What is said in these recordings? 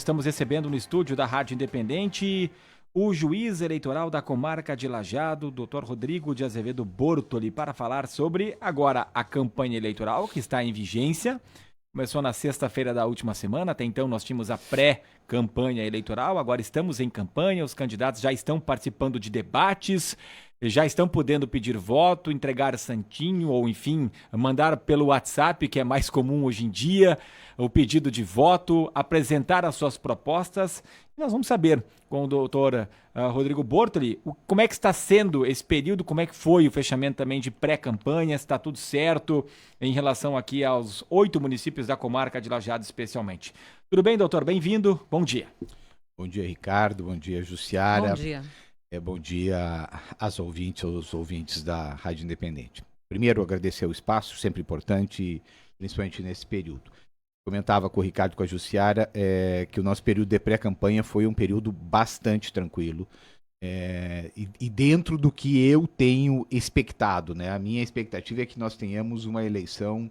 Estamos recebendo no estúdio da Rádio Independente o juiz eleitoral da comarca de Lajeado, Dr. Rodrigo de Azevedo Bortoli, para falar sobre agora a campanha eleitoral que está em vigência. Começou na sexta-feira da última semana, até então nós tínhamos a pré-campanha eleitoral, agora estamos em campanha, os candidatos já estão participando de debates, já estão podendo pedir voto, entregar santinho ou, enfim, mandar pelo WhatsApp, que é mais comum hoje em dia, o pedido de voto, apresentar as suas propostas. E nós vamos saber com o doutor Rodrigo Bortoli como é que está sendo esse período, como é que foi o fechamento também de pré-campanha, se está tudo certo em relação aqui aos 8 municípios da comarca de Lajeado especialmente. Tudo bem, doutor? Bem-vindo. Bom dia. Bom dia, Ricardo. Bom dia, Jussiara. Bom dia. Bom dia aos ouvintes da Rádio Independente. Primeiro, agradecer o espaço, sempre importante, principalmente nesse período. Comentava com o Ricardo e com a Jussiara que o nosso período de pré-campanha foi um período bastante tranquilo e dentro do que eu tenho expectado, né? A minha expectativa é que nós tenhamos uma eleição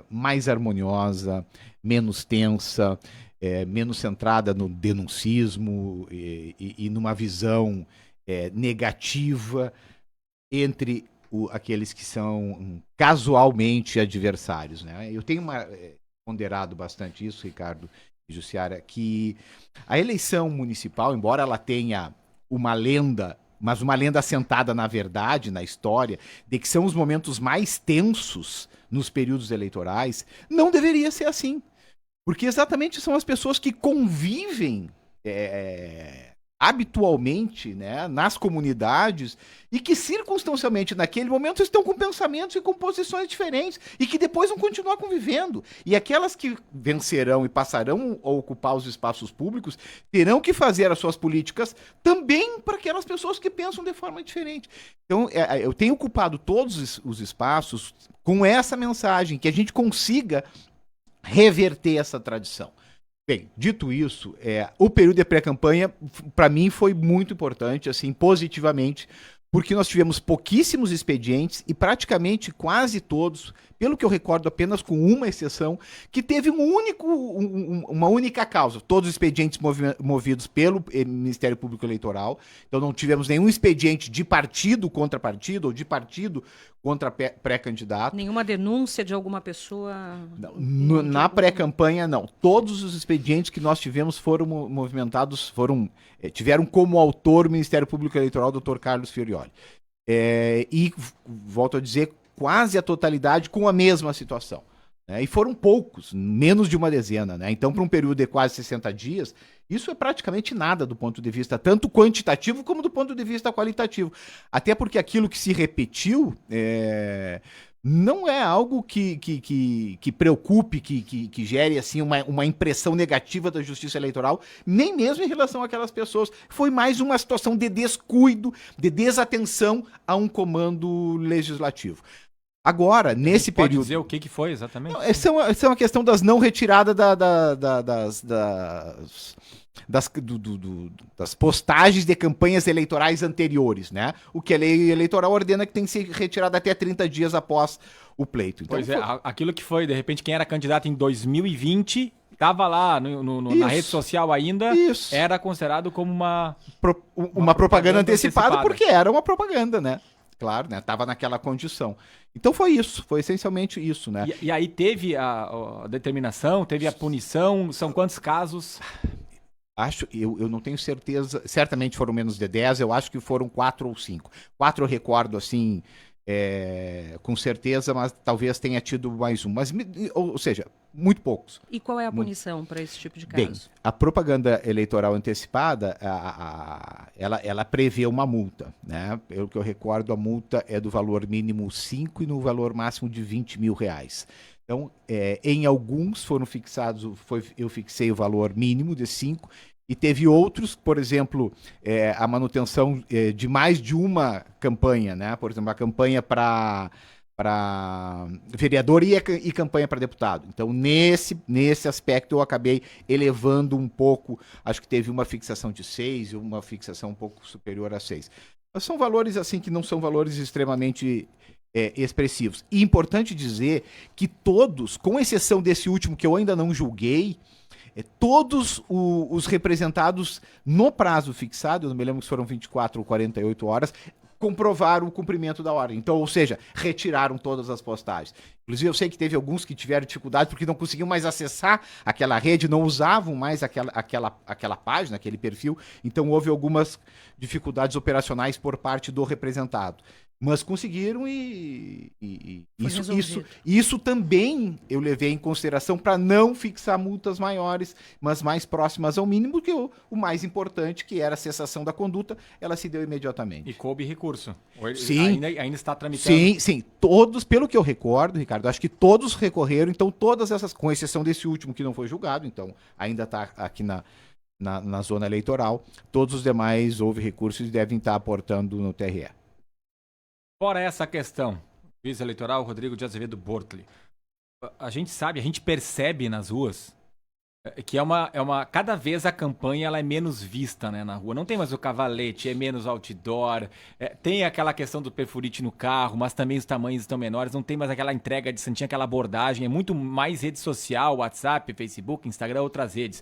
mais harmoniosa, menos tensa, menos centrada no denuncismo e numa visão negativa entre aqueles que são casualmente adversários, né? Eu tenho ponderado bastante isso, Ricardo e Jussiara, que a eleição municipal, embora ela tenha uma lenda, mas uma lenda assentada na verdade, na história, de que são os momentos mais tensos nos períodos eleitorais, não deveria ser assim. Porque exatamente são as pessoas que convivem habitualmente, né, nas comunidades e que circunstancialmente naquele momento estão com pensamentos e com posições diferentes e que depois vão continuar convivendo. E aquelas que vencerão e passarão a ocupar os espaços públicos terão que fazer as suas políticas também para aquelas pessoas que pensam de forma diferente. Então, eu tenho ocupado todos os espaços com essa mensagem, que a gente consiga reverter essa tradição. Bem, dito isso, o período de pré-campanha, para mim, foi muito importante, assim, positivamente, porque nós tivemos pouquíssimos expedientes e praticamente quase todos, pelo que eu recordo apenas com uma exceção, que teve uma única causa. Todos os expedientes movidos pelo Ministério Público Eleitoral. Então não tivemos nenhum expediente de partido contra partido ou de partido contra pré-candidato. Nenhuma denúncia de alguma pessoa? Não, na pré-campanha, não. Todos os expedientes que nós tivemos foram movimentados, tiveram como autor o Ministério Público Eleitoral, Dr. Carlos Fiorioli. E, volto a dizer, quase a totalidade com a mesma situação. Né? E foram poucos, menos de uma dezena. Né? Então, para um período de quase 60 dias, isso é praticamente nada do ponto de vista tanto quantitativo como do ponto de vista qualitativo. Até porque aquilo que se repetiu não é algo que preocupe, que gere assim, uma impressão negativa da justiça eleitoral, nem mesmo em relação àquelas pessoas. Foi mais uma situação de descuido, de desatenção a um comando legislativo. Agora, nesse período... Pode dizer o que foi exatamente? Não, essa é uma questão das não retiradas das postagens de campanhas eleitorais anteriores, né? O que a lei eleitoral ordena que tem que ser retirada até 30 dias após o pleito. Então, pois aquilo que foi, de repente, quem era candidato em 2020... Estava lá na rede social ainda, era considerado como uma propaganda antecipada, porque era uma propaganda, né? Claro, né? Tava naquela condição. Então foi isso, foi essencialmente isso, né? E aí teve a determinação, teve a punição, são quantos casos? Eu não tenho certeza, certamente foram menos de 10, eu acho que foram 4 ou 5. 4 eu recordo, assim, com certeza, mas talvez tenha tido mais um. Ou seja, muito poucos. E qual é a punição para esse tipo de caso? Bem, a propaganda eleitoral antecipada, ela prevê uma multa, né? Pelo que eu recordo, a multa é do valor mínimo 5 e no valor máximo de R$20 mil. Então, em alguns foram fixados, eu fixei o valor mínimo de 5, e teve outros, por exemplo, a manutenção de mais de uma campanha, né? Por exemplo, a campanha para vereador e campanha para deputado. Então, nesse aspecto, eu acabei elevando um pouco, acho que teve uma fixação de 6 e uma fixação um pouco superior a 6. Mas são valores assim que não são valores extremamente expressivos. E importante dizer que todos, com exceção desse último que eu ainda não julguei, todos os representados no prazo fixado, eu não me lembro se foram 24 ou 48 horas, comprovaram o cumprimento da ordem. Então, ou seja, retiraram todas as postagens. Inclusive, eu sei que teve alguns que tiveram dificuldade porque não conseguiam mais acessar aquela rede, não usavam mais aquela página, aquele perfil. Então, houve algumas dificuldades operacionais por parte do representado. Mas conseguiram e isso também eu levei em consideração para não fixar multas maiores, mas mais próximas ao mínimo, porque o mais importante, que era a cessação da conduta, ela se deu imediatamente. E coube recurso. Sim. Ainda está tramitando. Sim. Todos, pelo que eu recordo, Ricardo, acho que todos recorreram, então todas essas, com exceção desse último que não foi julgado, então ainda está aqui na zona eleitoral, todos os demais houve recursos e devem estar aportando no TRE. Fora essa questão, juiz eleitoral Rodrigo de Azevedo Bortoli, a gente sabe, a gente percebe nas ruas que cada vez a campanha ela é menos vista, né, na rua. Não tem mais o cavalete, é menos outdoor, tem aquela questão do perfurite no carro, mas também os tamanhos estão menores, não tem mais aquela entrega de santinha, aquela abordagem, é muito mais rede social, WhatsApp, Facebook, Instagram, outras redes.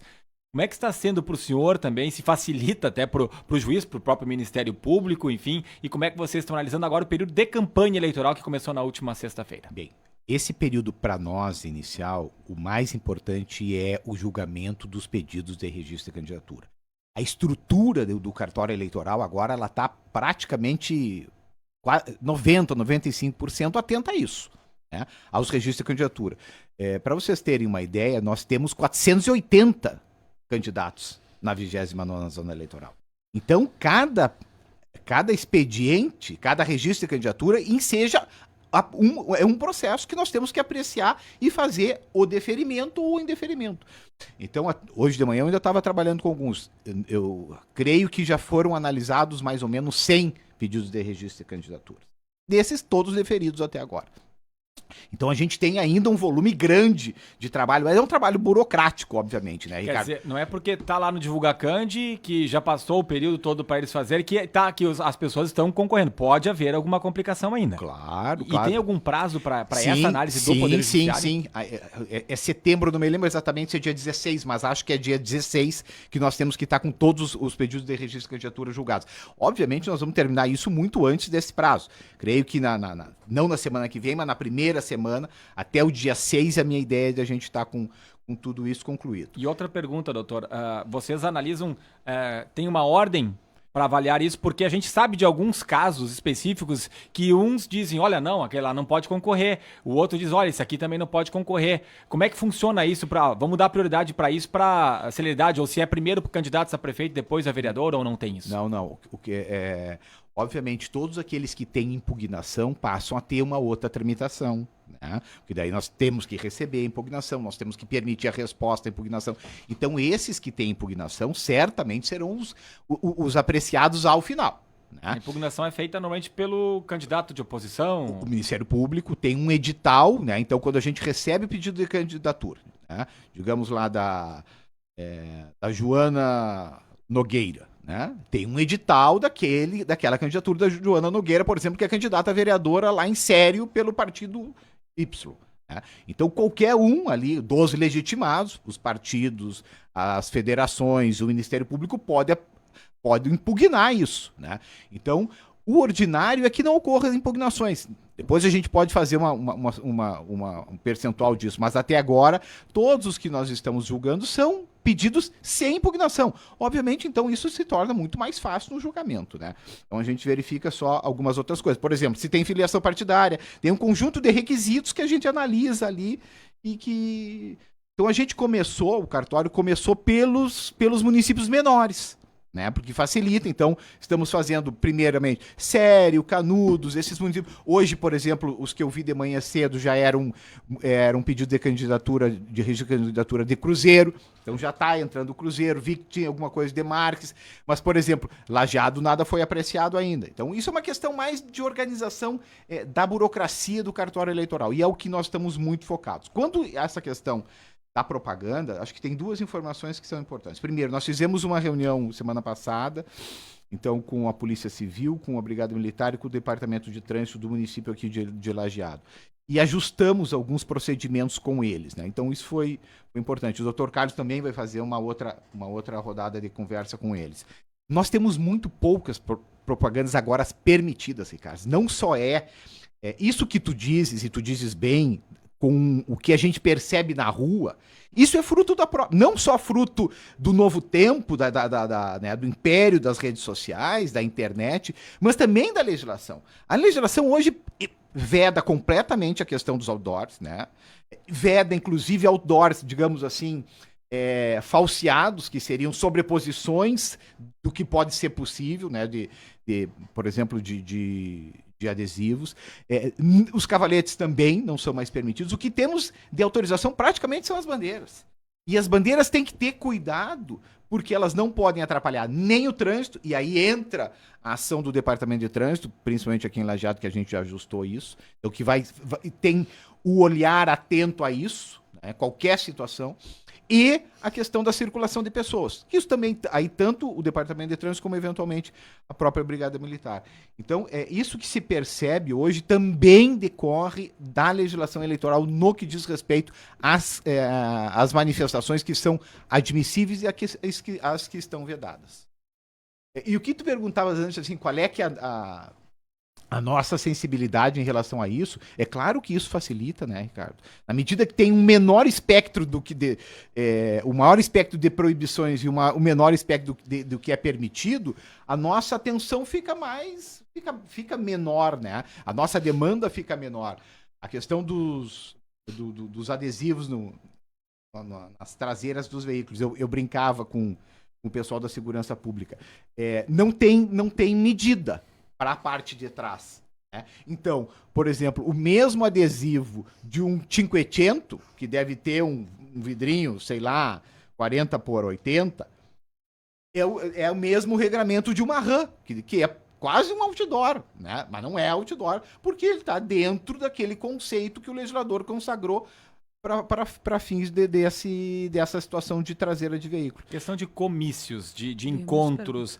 Como é que está sendo para o senhor também? Se facilita até para o juiz, para o próprio Ministério Público, enfim? E como é que vocês estão analisando agora o período de campanha eleitoral que começou na última sexta-feira? Bem, esse período para nós, inicial, o mais importante é o julgamento dos pedidos de registro de candidatura. A estrutura do cartório eleitoral agora ela está praticamente 90%, 95% atenta a isso, né? Aos registros de candidatura. Para vocês terem uma ideia, nós temos 480 candidatos na 29ª zona eleitoral. Então, cada expediente, cada registro de candidatura enseja um processo que nós temos que apreciar e fazer o deferimento ou o indeferimento. Então, hoje de manhã eu ainda estava trabalhando com alguns. Eu creio que já foram analisados mais ou menos 100 pedidos de registro de candidatura. Desses, todos deferidos até agora. Então a gente tem ainda um volume grande de trabalho, mas é um trabalho burocrático, obviamente, né, Ricardo? Quer dizer, não é porque tá lá no Divulgacande, que já passou o período todo para eles fazerem, que as pessoas estão concorrendo. Pode haver alguma complicação ainda. Claro. E tem algum prazo para essa análise do Poder Judiciário? Sim. É setembro, não me lembro exatamente se é dia 16, mas acho que é dia 16 que nós temos que estar com todos os pedidos de registro de candidatura julgados. Obviamente nós vamos terminar isso muito antes desse prazo. Creio que não na semana que vem, mas na primeira semana, até o dia 6, a minha ideia é de a gente estar com tudo isso concluído. E outra pergunta, doutor. Vocês analisam, tem uma ordem para avaliar isso? Porque a gente sabe de alguns casos específicos que uns dizem, olha, não, aquele lá não pode concorrer. O outro diz, olha, esse aqui também não pode concorrer. Como é que funciona isso? Vamos dar prioridade para isso, para celeridade? Ou se é primeiro para candidatos a prefeito, depois a vereador, ou não tem isso? Não. O que obviamente, todos aqueles que têm impugnação passam a ter uma outra tramitação, né? Porque daí nós temos que receber a impugnação, nós temos que permitir a resposta à impugnação. Então, esses que têm impugnação certamente serão os apreciados ao final, né? A impugnação é feita normalmente pelo candidato de oposição. O Ministério Público tem um edital, né? Então, quando a gente recebe o pedido de candidatura, né? Digamos lá da Joana Nogueira, né? Tem um edital daquela candidatura da Joana Nogueira, por exemplo, que é candidata a vereadora lá em Sério pelo partido Y, né? Então qualquer um ali, dos legitimados, os partidos, as federações, o Ministério Público pode impugnar isso, né? Então o ordinário é que não ocorram impugnações. Depois a gente pode fazer um percentual disso, mas até agora todos os que nós estamos julgando são pedidos sem impugnação. Obviamente, então, isso se torna muito mais fácil no julgamento, né? Então a gente verifica só algumas outras coisas. Por exemplo, se tem filiação partidária, tem um conjunto de requisitos que a gente analisa ali e que... Então o cartório começou pelos municípios menores, né? Porque facilita. Então, estamos fazendo, primeiramente, Sério, Canudos, esses municípios. Hoje, por exemplo, os que eu vi de manhã cedo já eram pedido de candidatura, de registro de candidatura de Cruzeiro. Então, já está entrando o Cruzeiro. Vi que tinha alguma coisa de Marques. Mas, por exemplo, Lajeado nada foi apreciado ainda. Então, isso é uma questão mais de organização da burocracia do cartório eleitoral. E é o que nós estamos muito focados. Quando essa questão da propaganda, acho que tem duas informações que são importantes. Primeiro, nós fizemos uma reunião semana passada então com a Polícia Civil, com a Brigada Militar e com o Departamento de Trânsito do município aqui de Lajeado. E ajustamos alguns procedimentos com eles, né? Então isso foi importante. O Dr. Carlos também vai fazer uma outra rodada de conversa com eles. Nós temos muito poucas propagandas agora permitidas, Ricardo. Não só isso que tu dizes, e tu dizes bem, com o que a gente percebe na rua, isso é fruto não só fruto do novo tempo, né, do império das redes sociais, da internet, mas também da legislação. A legislação hoje veda completamente a questão dos outdoors, né? Veda, inclusive, outdoors, digamos assim, falseados, que seriam sobreposições do que pode ser possível, né? Por exemplo, de adesivos. Os cavaletes também não são mais permitidos. O que temos de autorização praticamente são as bandeiras. E as bandeiras têm que ter cuidado, porque elas não podem atrapalhar nem o trânsito, e aí entra a ação do Departamento de Trânsito, principalmente aqui em Lajeado, que a gente já ajustou isso, então que tem o olhar atento a isso, né, qualquer situação, e a questão da circulação de pessoas. Isso também, aí tanto o Departamento de Trânsito como, eventualmente, a própria Brigada Militar. Então, isso que se percebe hoje também decorre da legislação eleitoral no que diz respeito às manifestações que são admissíveis e as que estão vedadas. E o que tu perguntavas antes, assim, qual é que a nossa sensibilidade em relação a isso, é claro que isso facilita, né, Ricardo? Na medida que tem um menor espectro o maior espectro de proibições e o menor espectro do que é permitido, a nossa atenção fica menor, né? A nossa demanda fica menor. A questão dos adesivos nas traseiras dos veículos. Eu brincava com o pessoal da segurança pública. Não tem medida para a parte de trás, né? Então, por exemplo, o mesmo adesivo de um Cinquecento, que deve ter um vidrinho, sei lá, 40 por 80, é o mesmo regramento de uma RAM, que é quase um outdoor, né? Mas não é outdoor, porque ele está dentro daquele conceito que o legislador consagrou para fins dessa situação de traseira de veículo. Questão de comícios, de encontros,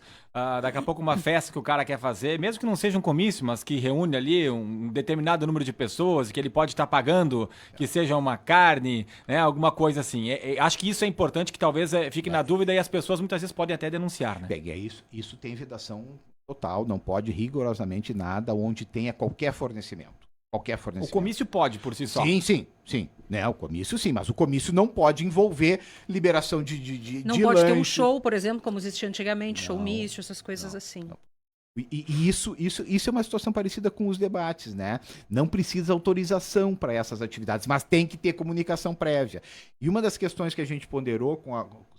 daqui a pouco uma festa que o cara quer fazer, mesmo que não seja um comício, mas que reúne ali um determinado número de pessoas, que ele pode estar pagando, que seja uma carne, né, alguma coisa assim. Acho que isso é importante, que talvez fique na dúvida e as pessoas muitas vezes podem até denunciar, né? Isso tem vedação total, não pode rigorosamente nada onde tenha qualquer fornecimento. O comício pode, por si só. Sim. Né, o comício sim, mas o comício não pode envolver liberação de Não pode ter um show, por exemplo, como existia antigamente, showmício, essas coisas assim. Não. E isso é uma situação parecida com os debates, né? Não precisa autorização para essas atividades, mas tem que ter comunicação prévia. E uma das questões que a gente ponderou,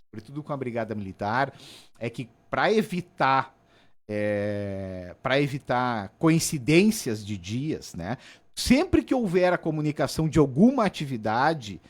sobretudo com a Brigada Militar, é que para evitar coincidências de dias, né? Sempre que houver a comunicação de alguma atividade,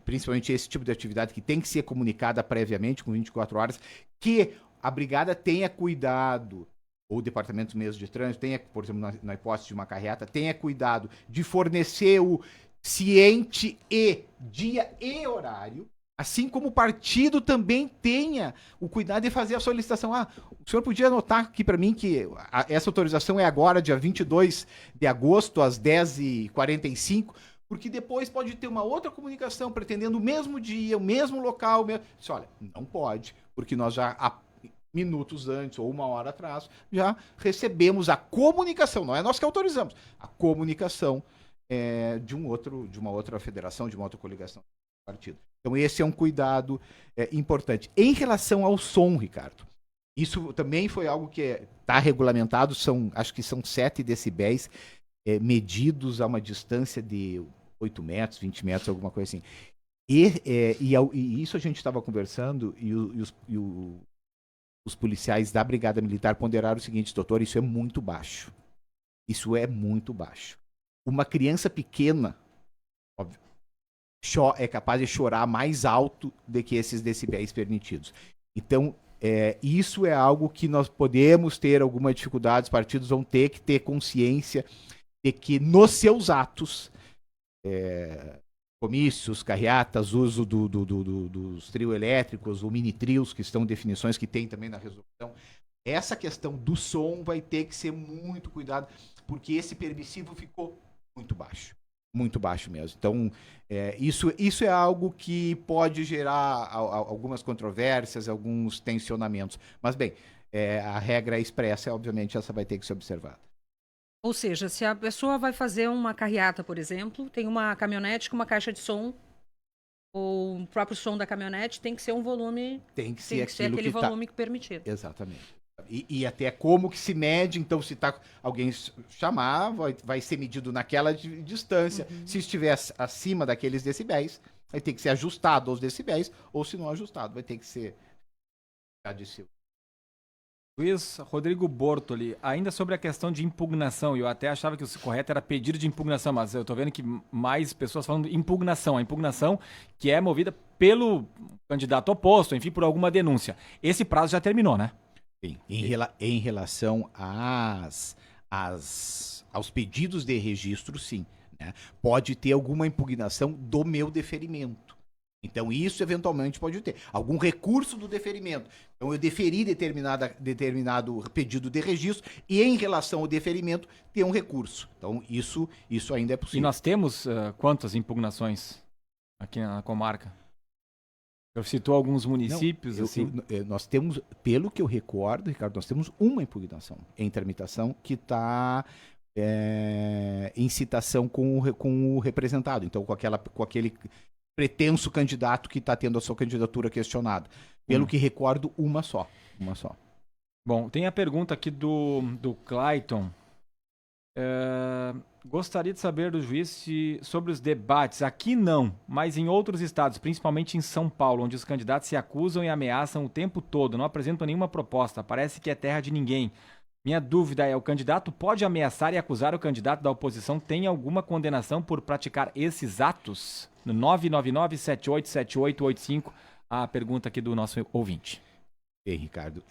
principalmente esse tipo de atividade que tem que ser comunicada previamente, com 24 horas, que a brigada tenha cuidado, ou o departamento mesmo de trânsito, tenha, por exemplo, na hipótese de uma carreata, tenha cuidado de fornecer o ciente e dia e horário, assim como o partido também tenha o cuidado de fazer a solicitação. O senhor podia anotar aqui para mim que essa autorização é agora, dia 22 de agosto, às 10h45, porque depois pode ter uma outra comunicação pretendendo o mesmo dia, o mesmo local. Olha, não pode, porque nós já, há minutos antes ou uma hora atrás, já recebemos a comunicação, não é nós que autorizamos, a comunicação de uma outra federação, de uma outra coligação. Partido. Então esse é um cuidado importante. Em relação ao som, Ricardo, isso também foi algo que está regulamentado, acho que são 7 decibéis medidos a uma distância de 8 metros, 20 metros, alguma coisa assim. E isso a gente estava conversando e os policiais da Brigada Militar ponderaram o seguinte: doutor, isso é muito baixo. Isso é muito baixo. Uma criança pequena, óbvio, é capaz de chorar mais alto do que esses decibéis permitidos. Então, isso é algo que nós podemos ter alguma dificuldade, os partidos vão ter que ter consciência de que nos seus atos, comícios, carreatas, uso dos trio elétricos, ou mini trios, que são definições que tem também na resolução, essa questão do som vai ter que ser muito cuidado, porque esse permissivo ficou muito baixo. Muito baixo mesmo. Então, isso é algo que pode gerar algumas controvérsias, alguns tensionamentos. Mas, bem, a regra expressa, obviamente, essa vai ter que ser observada. Ou seja, se a pessoa vai fazer uma carreata, por exemplo, tem uma caminhonete com uma caixa de som, ou o próprio som da caminhonete tem que ser um volume... Tem que ser aquele volume permitido. Exatamente. E até como que se mede, então se alguém chamar, vai ser medido naquela distância. Se estiver acima daqueles decibéis, vai ter que ser ajustado aos decibéis, ou se não ajustado, vai ter que ser adicionado. Luiz Rodrigo Bortoli, ainda sobre a questão de impugnação, eu até achava que o correto era pedido de impugnação, mas eu tô vendo que mais pessoas falando impugnação, a impugnação que é movida pelo candidato oposto, enfim, por alguma denúncia. Esse prazo já terminou, né? Sim. Em relação aos pedidos de registro, sim. Né? Pode ter alguma impugnação do meu deferimento. Então, isso eventualmente pode ter. Algum recurso do deferimento. Então, eu deferi determinado pedido de registro e, em relação ao deferimento, ter um recurso. Então, isso ainda é possível. E nós temos quantas impugnações aqui na comarca? Eu citou alguns municípios, nós temos, pelo que eu recordo, Ricardo, nós temos uma impugnação em tramitação que está em citação com o representado. Então, com aquele pretenso candidato que está tendo a sua candidatura questionada. Pelo que recordo, uma só. Bom, tem a pergunta aqui do Clayton. Gostaria de saber do juiz sobre os debates. Aqui não, mas em outros estados, principalmente em São Paulo, onde os candidatos se acusam e ameaçam o tempo todo, não apresentam nenhuma proposta, parece que é terra de ninguém. Minha dúvida é, o candidato pode ameaçar e acusar o candidato da oposição? Tem alguma condenação por praticar esses atos? No 999-787885, a pergunta aqui do nosso ouvinte. Bem, Ricardo,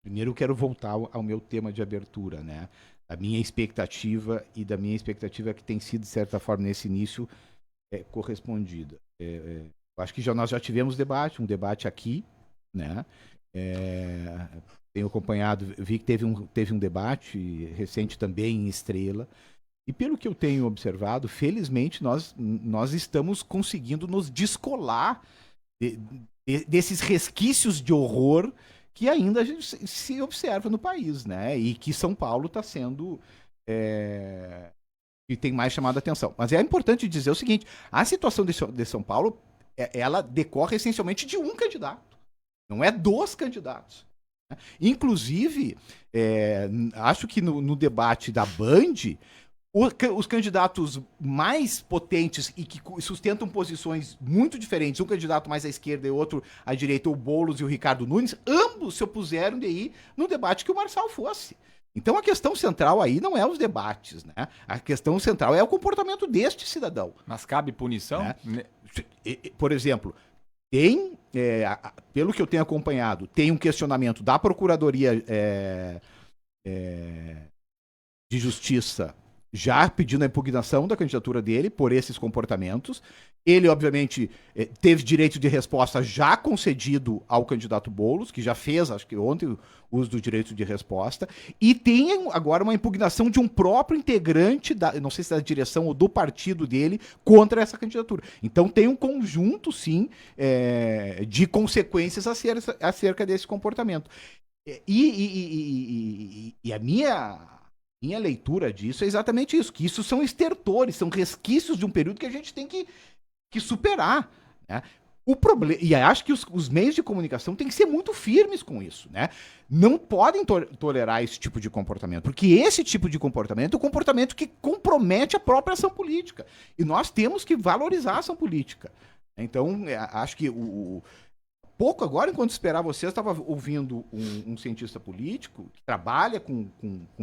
primeiro eu quero voltar ao meu tema de abertura, né? A minha expectativa que tem sido, de certa forma, nesse início, correspondida. Eu acho que nós já tivemos um debate aqui, né? Tenho acompanhado, vi que teve um debate recente também em Estrela, e pelo que eu tenho observado, felizmente nós estamos conseguindo nos descolar desses resquícios de horror que ainda se observa no país, né? E que São Paulo está sendo que tem mais chamado a atenção. Mas é importante dizer o seguinte: a situação de São Paulo, ela decorre essencialmente de um candidato, não é dos candidatos. Né? Inclusive, acho que no debate da Band, os candidatos mais potentes e que sustentam posições muito diferentes, um candidato mais à esquerda e outro à direita, o Boulos e o Ricardo Nunes, ambos se opuseram de ir no debate que o Marçal fosse. Então a questão central aí não é os debates, né? A questão central é o comportamento deste cidadão. Mas cabe punição? Né? Por exemplo, pelo que eu tenho acompanhado, tem um questionamento da Procuradoria de Justiça já pedindo a impugnação da candidatura dele por esses comportamentos. Ele, obviamente, teve direito de resposta já concedido ao candidato Boulos, que já fez, acho que ontem, o uso do direito de resposta. E tem agora uma impugnação de um próprio integrante, não sei se da direção ou do partido dele, contra essa candidatura. Então tem um conjunto, sim, de consequências acerca desse comportamento. E a minha leitura disso é exatamente isso, que isso são estertores, são resquícios de um período que a gente tem que superar, né? O problema, e acho que os meios de comunicação têm que ser muito firmes com isso, né? Não podem tolerar esse tipo de comportamento, porque esse tipo de comportamento é um comportamento que compromete a própria ação política, e nós temos que valorizar a ação política. Então, acho que pouco agora, enquanto esperar vocês, estava ouvindo um cientista político que trabalha com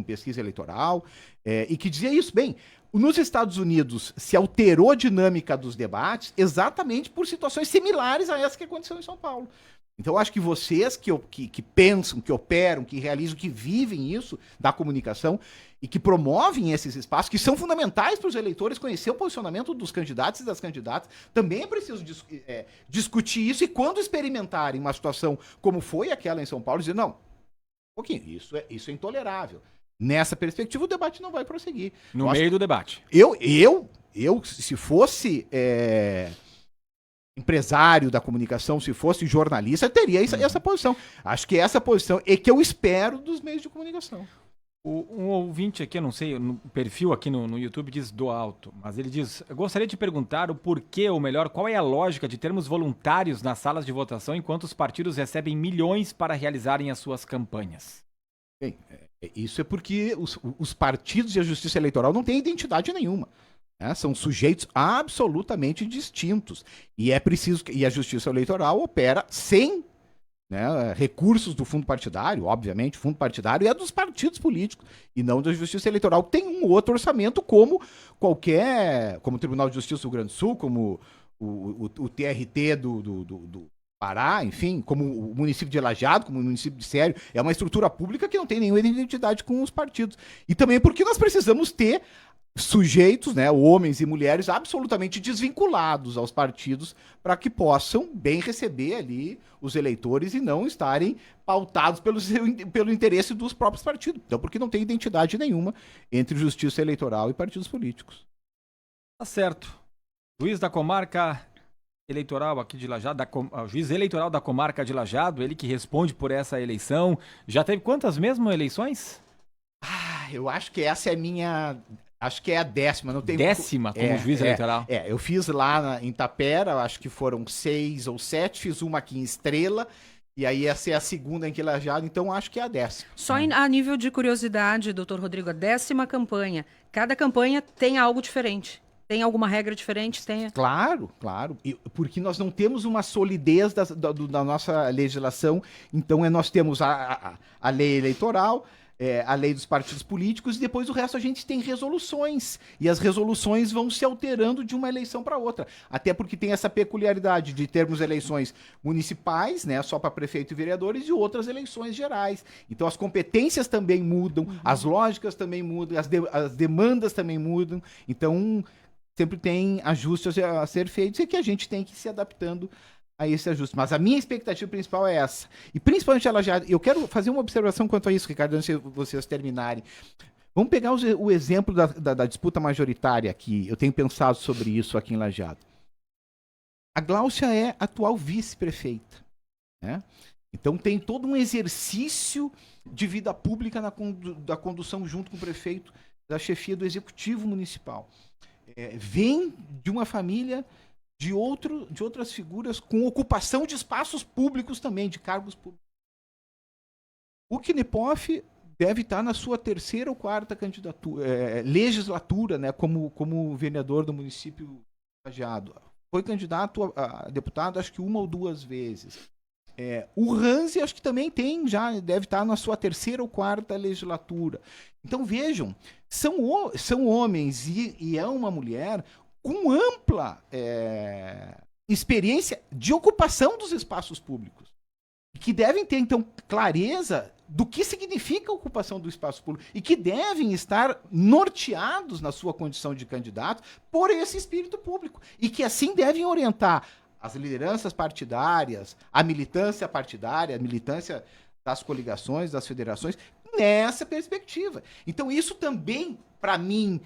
pesquisa eleitoral e que dizia isso. Bem, Nos Estados Unidos se alterou a dinâmica dos debates exatamente por situações similares a essa que aconteceu em São Paulo. Então, eu acho que vocês que pensam, que operam, que realizam, que vivem isso da comunicação e que promovem esses espaços, que são fundamentais para os eleitores conhecer o posicionamento dos candidatos e das candidatas, também é preciso discutir isso e quando experimentarem uma situação como foi aquela em São Paulo, dizer, não, um pouquinho, isso é intolerável. Nessa perspectiva, o debate não vai prosseguir. No meio do debate. Eu se fosse empresário da comunicação, se fosse jornalista, teria essa posição. Acho que essa posição é que eu espero dos meios de comunicação. Um ouvinte aqui, eu não sei, no perfil aqui no YouTube diz do alto, mas ele diz, eu gostaria de perguntar o porquê, ou melhor, qual é a lógica de termos voluntários nas salas de votação enquanto os partidos recebem milhões para realizarem as suas campanhas? Bem, isso é porque os partidos e a justiça eleitoral não têm identidade nenhuma. Né? São sujeitos absolutamente distintos. E é preciso e a justiça eleitoral opera sem, né, recursos do fundo partidário, obviamente, o fundo partidário é dos partidos políticos e não da justiça eleitoral. Tem um outro orçamento como como o Tribunal de Justiça do Rio Grande do Sul, como o TRT do Pará, enfim, como o município de Lajeado, como o município de Sério, é uma estrutura pública que não tem nenhuma identidade com os partidos. E também porque nós precisamos ter sujeitos, né, homens e mulheres absolutamente desvinculados aos partidos para que possam bem receber ali os eleitores e não estarem pautados pelo interesse dos próprios partidos. Então, porque não tem identidade nenhuma entre justiça eleitoral e partidos políticos. Tá certo. Juiz da comarca eleitoral aqui de Lajeado, juiz eleitoral da comarca de Lajeado, ele que responde por essa eleição. Já teve quantas mesmo eleições? Eu acho que essa é a minha... Acho que é a 10ª. Não tem... 10ª como juiz eleitoral? Eu fiz lá em Tapera, acho que foram 6 ou 7, fiz uma aqui em Estrela, e aí essa é a segunda em Lajeado, então acho que é a 10ª. Só a nível de curiosidade, doutor Rodrigo, a 10ª campanha. Cada campanha tem algo diferente. Tem alguma regra diferente? Tem... Claro. Porque nós não temos uma solidez da nossa legislação. Então, nós temos a lei eleitoral, a lei dos partidos políticos, e depois o resto a gente tem resoluções. E as resoluções vão se alterando de uma eleição para outra. Até porque tem essa peculiaridade de termos eleições municipais, né, só para prefeito e vereadores, e outras eleições gerais. Então, as competências também mudam, as lógicas também mudam, as demandas também mudam. Então... sempre tem ajustes a ser feitos e que a gente tem que ir se adaptando a esse ajuste. Mas a minha expectativa principal é essa. E principalmente ela já... Eu quero fazer uma observação quanto a isso, Ricardo, antes de vocês terminarem. Vamos pegar o exemplo da disputa majoritária aqui. Eu tenho pensado sobre isso aqui em Lajeado. A Gláucia é atual vice-prefeita, né? Então tem todo um exercício de vida pública da condução junto com o prefeito da chefia do executivo municipal. Vem de uma família de outras figuras com ocupação de espaços públicos também, de cargos públicos. O Knipoff deve estar na sua 3ª ou 4ª legislatura, né, como vereador do município de Lajeado. Foi candidato a deputado acho que 1 ou 2 vezes. O Ranzi acho que também deve estar na sua 3ª ou 4ª legislatura. Então vejam, são homens e é uma mulher com ampla experiência de ocupação dos espaços públicos, que devem ter então clareza do que significa a ocupação do espaço público e que devem estar norteados na sua condição de candidato por esse espírito público e que assim devem orientar as lideranças partidárias, a militância partidária, a militância das coligações, das federações, nessa perspectiva. Então isso também, para mim,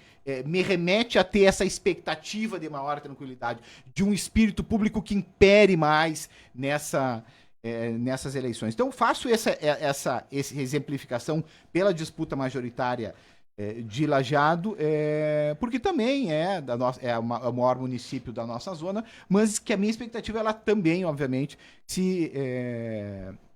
me remete a ter essa expectativa de maior tranquilidade, de um espírito público que impere mais nessas eleições. Então faço essa exemplificação pela disputa majoritária de Lajeado, porque também é o maior município da nossa zona, mas que a minha expectativa ela também, obviamente, se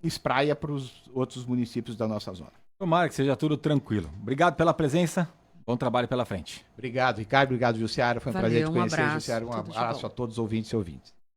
espraia para os outros municípios da nossa zona. Tomara que seja tudo tranquilo. Obrigado pela presença, bom trabalho pela frente. Obrigado, Ricardo, obrigado, Jussiara, foi um prazer te conhecer, abraço, Jussiara, um abraço a todos os ouvintes e ouvintes.